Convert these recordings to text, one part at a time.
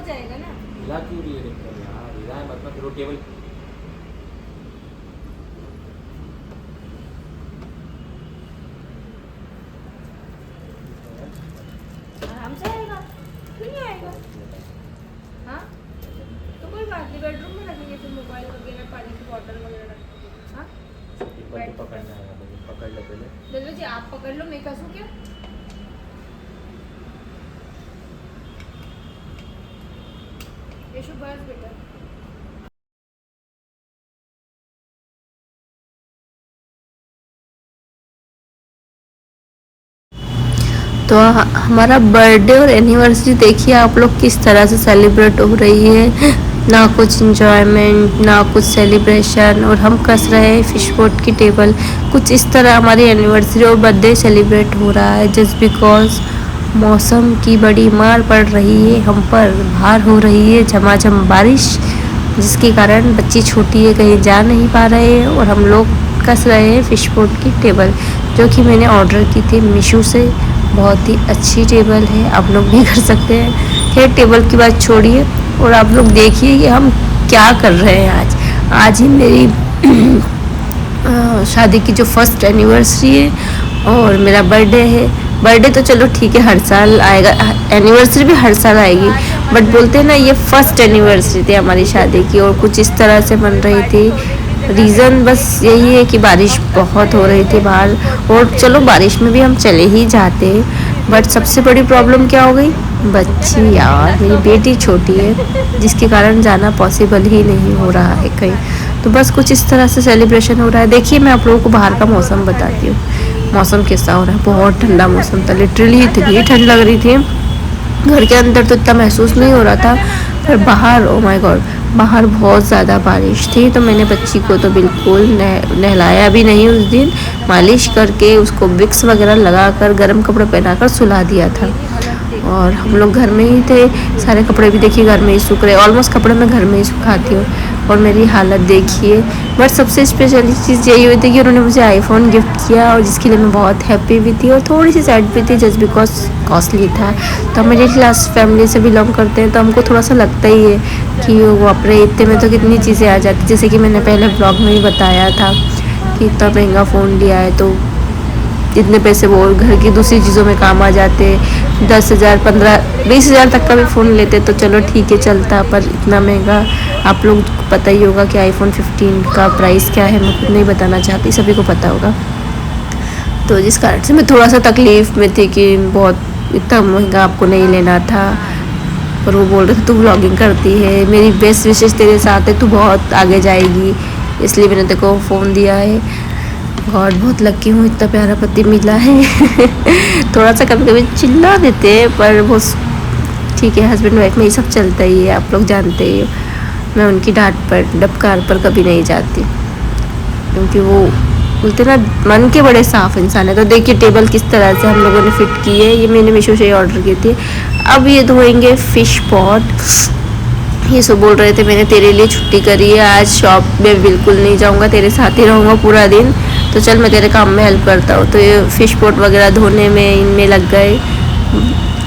जाएगा ना। हिला क्यों रही है टेबल यार, हिला है मतलब फिर वो टेबल। आराम से आएगा, क्यों नहीं आएगा? हाँ तो कोई बात नहीं, बेडरूम में रखेंगे फिर मोबाइल वगैरह, पानी की बोतल वगैरह रखेंगे। हाँ टेबल तो पकड़ना है, मुझे पकड़ ले पहले। चलो जी, आप पकड़ लो, मैं कसूँ क्या? यशु बस बेटा। तो हमारा बर्थडे और एनिवर्सरी देखिए आप लोग किस तरह से सेलिब्रेट हो रही है, ना कुछ इंजॉयमेंट ना कुछ सेलिब्रेशन, और हम कस रहे हैं फिश बोट की टेबल। कुछ इस तरह हमारी एनिवर्सरी और बर्थडे सेलिब्रेट हो रहा है जस्ट बिकॉज मौसम की बड़ी मार पड़ रही है हम पर, बाहर हो रही है झमाझम बारिश, जिसके कारण बच्ची छोटी है कहीं जा नहीं पा रहे हैं और हम लोग कस रहे हैं फिश बोट की टेबल, जो कि मैंने ऑर्डर की थी मीशो से। बहुत ही अच्छी टेबल है, आप लोग भी कर सकते हैं। खैर टेबल की बात छोड़िए और आप लोग देखिए कि हम क्या कर रहे हैं आज। आज ही मेरी शादी की जो फर्स्ट एनिवर्सरी है और मेरा बर्थडे है। बर्थडे तो चलो ठीक है हर साल आएगा, एनिवर्सरी भी हर साल आएगी, बट बोलते हैं ना ये फर्स्ट एनिवर्सरी थी हमारी शादी की और कुछ इस तरह से बन रही थी। रीज़न बस यही है कि बारिश बहुत हो रही थी बाहर, और चलो बारिश में भी हम चले ही जाते, बट सबसे बड़ी प्रॉब्लम क्या हो गई, बच्ची यार मेरी बेटी छोटी है जिसके कारण जाना पॉसिबल ही नहीं हो रहा है कहीं। तो बस कुछ इस तरह से सेलिब्रेशन हो रहा है। देखिए मैं आप लोगों को बाहर का मौसम बताती हूँ, मौसम कैसा हो रहा है। बहुत ठंडा मौसम था, लिटरली इतनी ठंड लग रही थी, घर के अंदर तो इतना महसूस नहीं हो रहा था, पर बाहर ओ माय गॉड बाहर बहुत ज़्यादा बारिश थी। तो मैंने बच्ची को तो बिल्कुल नहलाया भी नहीं उस दिन, मालिश करके उसको विक्स वगैरह लगाकर गर्म कपड़े पहनाकर सुला दिया था। और हम लोग घर में ही थे, सारे कपड़े भी देखिए घर में ही सूख रहे, ऑलमोस्ट कपड़े मैं घर में ही सुखाती हूँ। और मेरी हालत देखिए, बट सबसे स्पेशल चीज़ यही हुई थी कि उन्होंने मुझे आईफोन गिफ्ट किया, और जिसके लिए मैं बहुत हैप्पी भी थी और थोड़ी सी सैड भी थी जस्ट बिकॉज कॉस्टली था। तो हम मिडिल क्लास फैमिली से बिलोंग करते हैं, तो हमको थोड़ा सा लगता ही है कि वो अपने इतने में तो कितनी चीज़ें आ जाती, जैसे कि मैंने पहले ब्लॉग में ही बताया था कि इतना महंगा फ़ोन लिया है, तो इतने पैसे वो घर की दूसरी चीज़ों में काम आ जाते। 10,000 15-20,000 तक का भी फ़ोन लेते तो चलो ठीक है चलता, पर इतना महंगा आप लोग को पता ही होगा कि आईफोन 15 का प्राइस क्या है, मैं खुद नहीं बताना चाहती, सभी को पता होगा। तो जिस कारण से मैं थोड़ा सा तकलीफ़ में थी कि बहुत इतना महंगा आपको नहीं लेना था, पर वो बोल रहे थे तू व्लॉगिंग करती है, मेरी बेस्ट विशेष तेरे साथ है, तू बहुत आगे जाएगी, इसलिए मैंने तेरे को फ़ोन दिया है। गॉड बहुत लकी हूँ, इतना प्यारा पति मिला है। थोड़ा सा कभी कभी चिल्ला देते हैं, पर वो ठीक है, हस्बैंड वाइफ में ये सब चलता ही है, आप लोग जानते ही हो। मैं उनकी डांट पर डबकार पर कभी नहीं जाती, क्योंकि वो बोलते ना मन के बड़े साफ इंसान है। तो देखिए टेबल किस तरह से हम लोगों ने फिट की है, ये मैंने मीशो से ऑर्डर की थी। अब ये धोएंगे फिश पॉट। ये सब बोल रहे थे मैंने तेरे लिए छुट्टी करी है, आज शॉप में बिल्कुल नहीं जाऊंगा, तेरे साथ ही रहूँगा पूरा दिन, तो चल मैं तेरे काम में हेल्प करता हूँ। तो ये फ़िश पॉट वगैरह धोने में इनमें लग गए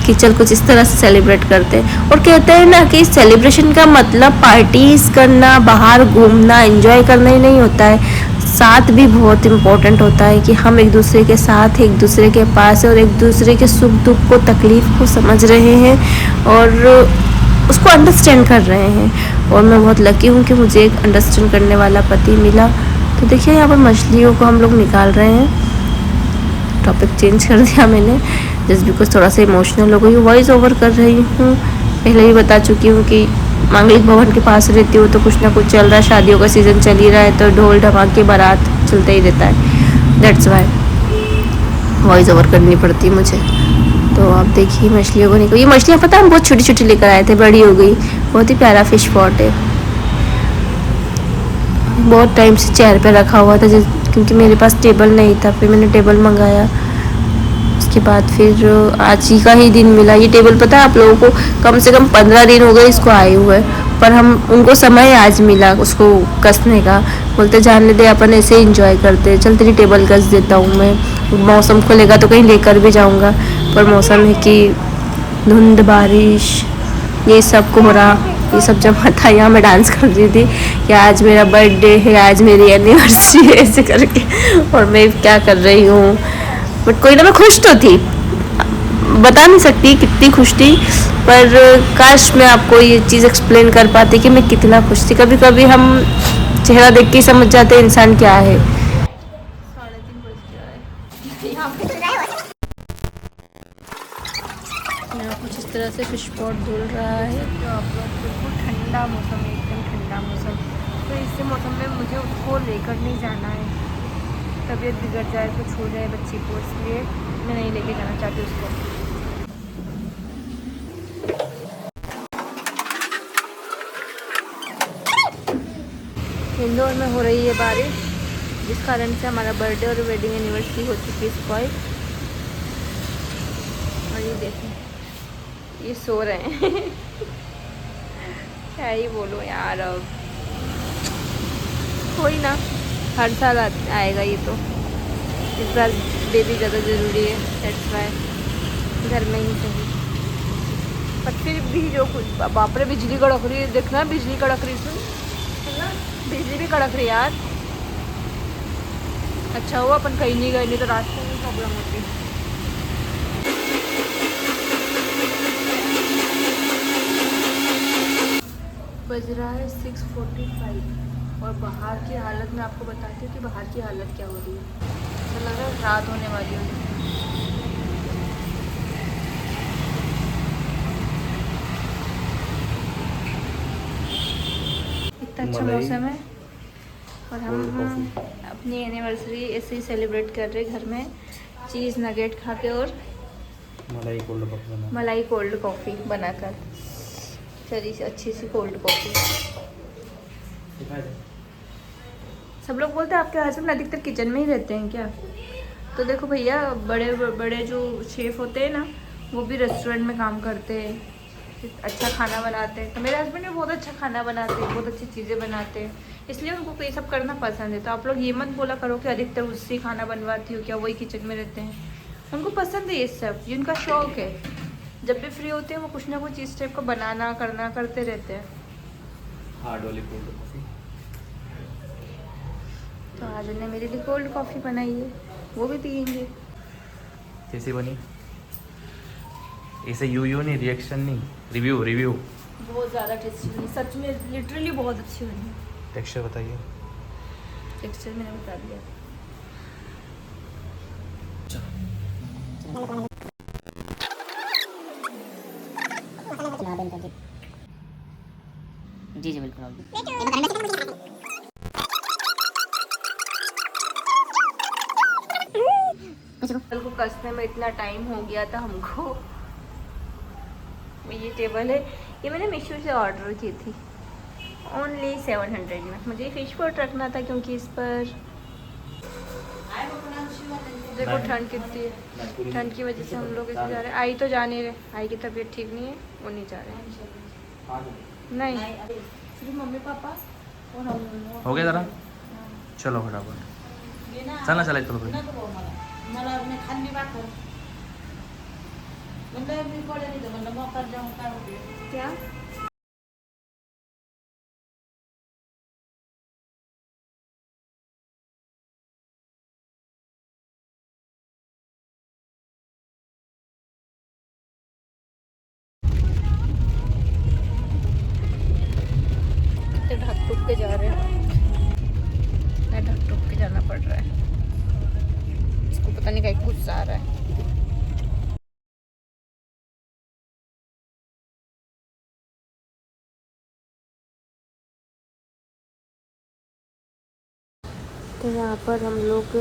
कि चल कुछ इस तरह से सेलिब्रेट करते हैं। और कहते हैं ना कि सेलिब्रेशन का मतलब पार्टीज करना, बाहर घूमना, एंजॉय करना ही नहीं होता है, साथ भी बहुत इम्पोर्टेंट होता है कि हम एक दूसरे के साथ, एक दूसरे के पास है और एक दूसरे के सुख दुख को, तकलीफ़ को समझ रहे हैं और उसको अंडरस्टैंड कर रहे हैं। और मैं बहुत लकी हूँ कि मुझे एक अंडरस्टैंड करने वाला पति मिला। तो देखिए यहाँ पर मछलियों को हम लोग निकाल रहे हैं। टॉपिक चेंज कर दिया मैंने जस्ट बिकॉज थोड़ा सा इमोशनल हो गई, वॉइस ओवर कर रही हूँ। पहले भी बता चुकी हूँ कि मांगलिक भवन के पास रहती हूँ, तो कुछ ना कुछ चल रहा है, शादियों का सीज़न चल ही रहा है, तो ढोल ढमाके बारात चलता ही रहता है, दैट्स वाई वॉइस ओवर करनी पड़ती है मुझे। तो आप देखिए मछलियों को निकल, ये मछलियाँ पता हम बहुत छोटी छोटी लेकर आए थे, बड़ी हो गई। बहुत ही प्यारा फिश पॉट है, बहुत टाइम से चेयर पे रखा हुआ था क्योंकि मेरे पास टेबल नहीं था, फिर मैंने टेबल मंगाया, उसके बाद फिर आज ही का ही दिन मिला। ये टेबल पता है आप लोगों को कम से कम 15 दिन हो गए इसको आए हुए, पर हम उनको समय आज मिला उसको कसने का। बोलते जानने दे अपन ऐसे ही इंजॉय करते, चल तेरी टेबल कस देता हूँ मैं, मौसम खुलेगा तो कहीं लेकर भी जाऊँगा। पर मौसम है कि धुंध बारिश, ये सब कोहरा ये सब जमा था। यहाँ मैं डांस कर रही थी कि आज मेरा बर्थडे है, आज मेरी एनिवर्सरी है, ऐसे करके। और मैं क्या कर रही हूँ, बट कोई ना, मैं खुश तो थी, बता नहीं सकती कितनी खुश थी, पर काश मैं आपको ये चीज़ एक्सप्लेन कर पाती कि मैं कितना खुश थी। कभी कभी हम चेहरा देख के ही समझ जाते हैं इंसान क्या है। 3:30 बज गया है। यहाँ कुछ इस तरह से फिश पॉट धुल रहा है। तो आप लोग बिल्कुल ठंडा मौसम है, एकदम ठंडा मौसम। तो इस मौसम में मुझे उसको लेकर नहीं जाना है, तबीयत बिगड़ जाए कुछ हो जाए बच्ची को, इसलिए मैं नहीं लेके जाना चाहती उसको। इंदौर में हो रही है बारिश, जिस कारण से हमारा बर्थडे और वेडिंग एनिवर्सरी हो चुकी है स्पॉइल। और ये देखें, ये सो रहे हैं। क्या ही बोलो यार, अब कोई ना, हर साल आएगा ये तो। इस बार बेबी ज़्यादा ज़रूरी है, दैट्स वाई घर में ही सही। पर फिर भी जो कुछ, बाप रे बिजली कड़क रही है, देखना बिजली कड़क रही, सुन है ना, बिजली भी कड़क रही यार। अच्छा हुआ अपन कहीं नहीं गए, नहीं तो रास्ते में प्रॉब्लम होती। बज रहा है 6:45 और बाहर की हालत मैं आपको बताती हूँ कि बाहर की हालत क्या हो रही है। तो लग रहा है रात होने वाली होगी। इतना अच्छा मौसम है और हम अपनी एनिवर्सरी ऐसे ही सेलिब्रेट कर रहे घर में, चीज़ नगेट खा के और मलाई कोल्ड कॉफ़ी बनाकर। चलिए अच्छी सी कोल्ड कॉफ़ी। सब लोग बोलते हैं आपके हस्बैंड अधिकतर किचन में ही रहते हैं क्या? तो देखो भैया, बड़े बड़े जो शेफ़ होते हैं ना, वो भी रेस्टोरेंट में काम करते हैं, अच्छा खाना बनाते हैं। तो मेरे हस्बैंड भी बहुत अच्छा खाना बनाते हैं, बहुत अच्छी चीज़ें बनाते हैं, इसलिए उनको ये सब करना पसंद है। तो आप लोग ये मत बोला करो कि अधिकतर उससे खाना बनवाती हो क्या, वही किचन में रहते हैं। उनको पसंद है ये सब, ये उनका शौक़ है। जब भी फ्री होते हैं वो कुछ ना कुछ इस टाइप का बनाना करना करते रहते हैं। हार्ड वाली कोल्ड कॉफ़ी। तो आज उन्होंने मेरे लिए कोल्ड कॉफ़ी बनाई है, वो भी पियेंगे। कैसी बनी? इसे यू नहीं, रिएक्शन नहीं, रिव्यू रिव्यू। बहुत ज़्यादा टेस्टी बनी, सच में लिटरली बहुत अच्छी बनी। टेक्सचर बताइए। टेक्सचर मैंने बता दिया। जी जी बिल्कुल। टेबल को कसने में इतना टाइम हो गया था हमको। ये टेबल है, ये मैंने मीशो से ऑर्डर की थी, ओनली 700 में। मुझे फिश पॉट रखना था क्योंकि इस पर देखो ठंड कितनी है, ठंड की वजह से हम लोग ऐसे जा रहे हैं। आई तो जा नहीं रहे, आई की तबीयत ठीक नहीं है, वो नहीं जा रहे। नहीं, सिर्फ मम्मी पापा और हम। हो गया जरा, चलो फटाफट चला चला चलो फिर। क्या ढक टुक के जा रहे हैं, ढक टुक के जाना पड़ रहा है। इसको पता नहीं कहीं गुस्सा आ रहा है। तो यहाँ पर हम लोग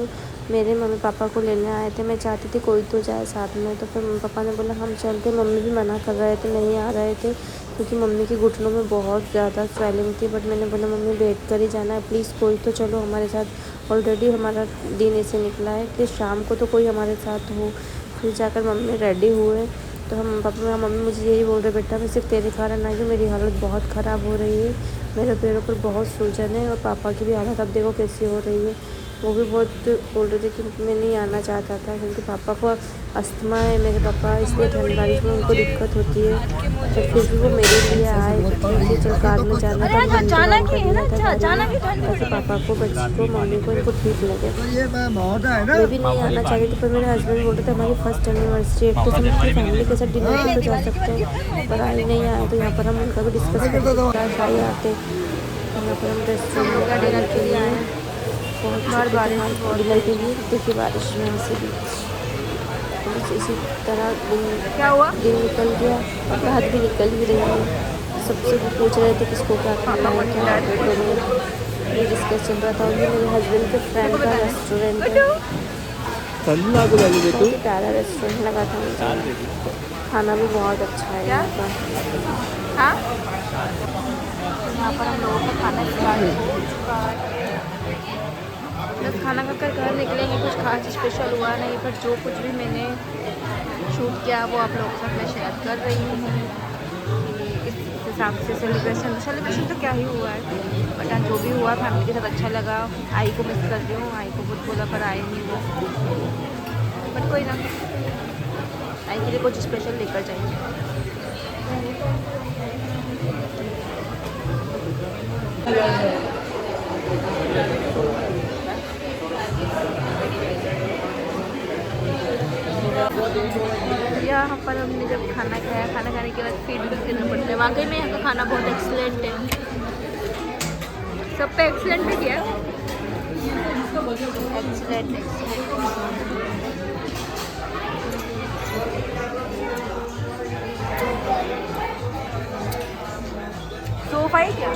मेरे मम्मी पापा को लेने आए थे। मैं चाहती थी कोई तो जाए साथ में, तो फिर मम्मी पापा ने बोला हम चलते। मम्मी भी मना कर रहे थे, नहीं आ रहे थे, क्योंकि मम्मी के घुटनों में बहुत ज़्यादा स्वेलिंग थी। बट मैंने बोला मम्मी वेट कर ही जाना है, प्लीज़ कोई तो चलो हमारे साथ। ऑलरेडी हमारा दिन ऐसे निकला है कि शाम को तो कोई हमारे साथ हो। फिर जाकर मम्मी रेडी हुए तो हम पापा मम्मी मुझे यही बोल रहे, बेटा मैं सिर्फ तेरे कारण आई हूँ, मेरी हालत बहुत ख़राब हो रही है, मेरे पैरों पर बहुत सूजन है और पापा की भी हालत अब देखो कैसी हो रही है। वो भी बहुत बोल रहे थे कि मैं नहीं आना चाहता था क्योंकि पापा को अस्थमा है मेरे पापा, इसलिए ठंड बारिश में उनको दिक्कत होती है। तो फिर भी वो मेरे लिए आए तो ठीक है चल कार में जाना था, ताकि पापा को, बच्ची को, मम्मी को, इनको ठीक लगे। मैं भी नहीं आना चाहती थी पर मेरे हस्बैंड बोल रहे थे हमारी फर्स्ट एनिवर्सरी है तो हम अपनी फैमिली के साथ डिनर पे तो जा सकते हैं, पर आई नहीं आए। तो यहाँ पर हम उनका भी डिस्कस करते आई आते। यहाँ पर हम रेस्टोरेंट का डिनर के लिए आए, बहुत बार बारिश डिनर के लिए। देखिए बारिश में ऐसे भी बस इसी तरह क्या हुआ? दिन निकल गया और रात भी निकल ही रही है। सबसे भी पूछ रहे थे किसको क्या खाना है, क्या ऑर्डर करूँ, ये डिस्कस चल रहा था। और ये मेरे हस्बैंड के फ्रेंड का रेस्टोरेंट है, बहुत ही प्यारा रेस्टोरेंट लगा था मुझे। खाना भी बहुत अच्छा है यहाँ का। हाँ यहाँ पर हम लोगों का खाना स्टार्ट हो चुका है। बस खाना खाकर घर निकलेंगे, कुछ खास स्पेशल हुआ नहीं, पर जो कुछ भी मैंने शूट किया वो आप लोगों के साथ मैं शेयर कर रही हूँ कि इस हिसाब से सेलिब्रेशन तो क्या ही हुआ है, बट जो भी हुआ फैमिली के साथ अच्छा लगा। आई को मिस कर रही हूँ, आई को कुछ बोला पर आए नहीं वो, बट कोई ना, आई के लिए कुछ स्पेशल लेकर जाएंगे। यहाँ पर हमने जब खाना खाया, खाना खाने के बाद फीडबैक देना पड़ता है। वाकई में यहाँ का खाना बहुत एक्सीलेंट है, सब पे एक्सीलेंट है क्या? एक्सीलेंट। सोफा ही क्या?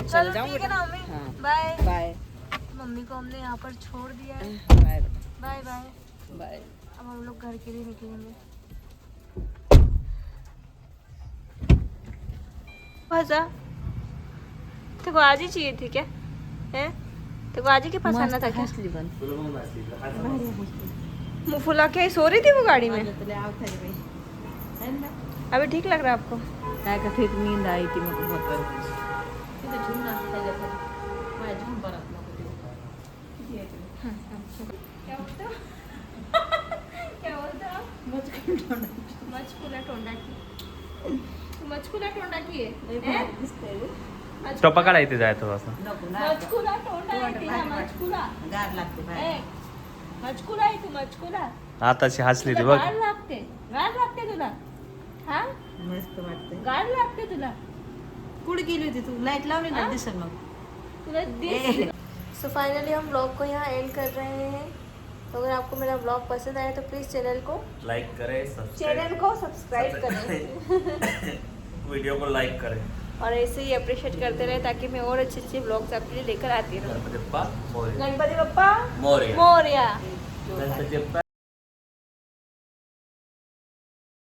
चल ठीक है ना मम्मी, बाय बाय। मम्मी को हमने यहाँ पर छोड़ दिया है, बाय बाय बाय बाय। अब हम लोग घर के लिए निकलेंगे। भाषा तेको आज ही चाहिए थी क्या? हैं तेको आज ही के पास आना था क्या? मुँह फुला के सो रही थी वो गाड़ी में? अभी ठीक लग रहा है आपको? ठीक नींद आई थी मेरे को बहुत। मचकुला तोंडा की टोपा काढायचे जाय थोडासा मचकुला तोंडा येते ना, मचकुला गार लागते मचकुला आहे तू, मचकुला आताशी हसली ती बघ. गार लागते तुला? हा मस्त वाटते. गार लागते तुला? कुठे गेली होती तू? लाईट लावली ना दिसल मग तुला दिस. सो फाइनली हम ब्लॉग को यहाँ एंड कर रहे हैं। तो अगर आपको मेरा ब्लॉग पसंद आया तो प्लीज़ चैनल को लाईक करें, सब्सक्राइब करें, वीडियो को लाईक करें और ऐसे ही अप्रिशिएट करते रहे ताकि मैं और अच्छे अच्छे ब्लॉग्स आपके लिए लेकर आती रहूँ। गणपती बाप्पा मोरया. गणपति बप्पा मोरया. मोरया. गणपती बाप्पा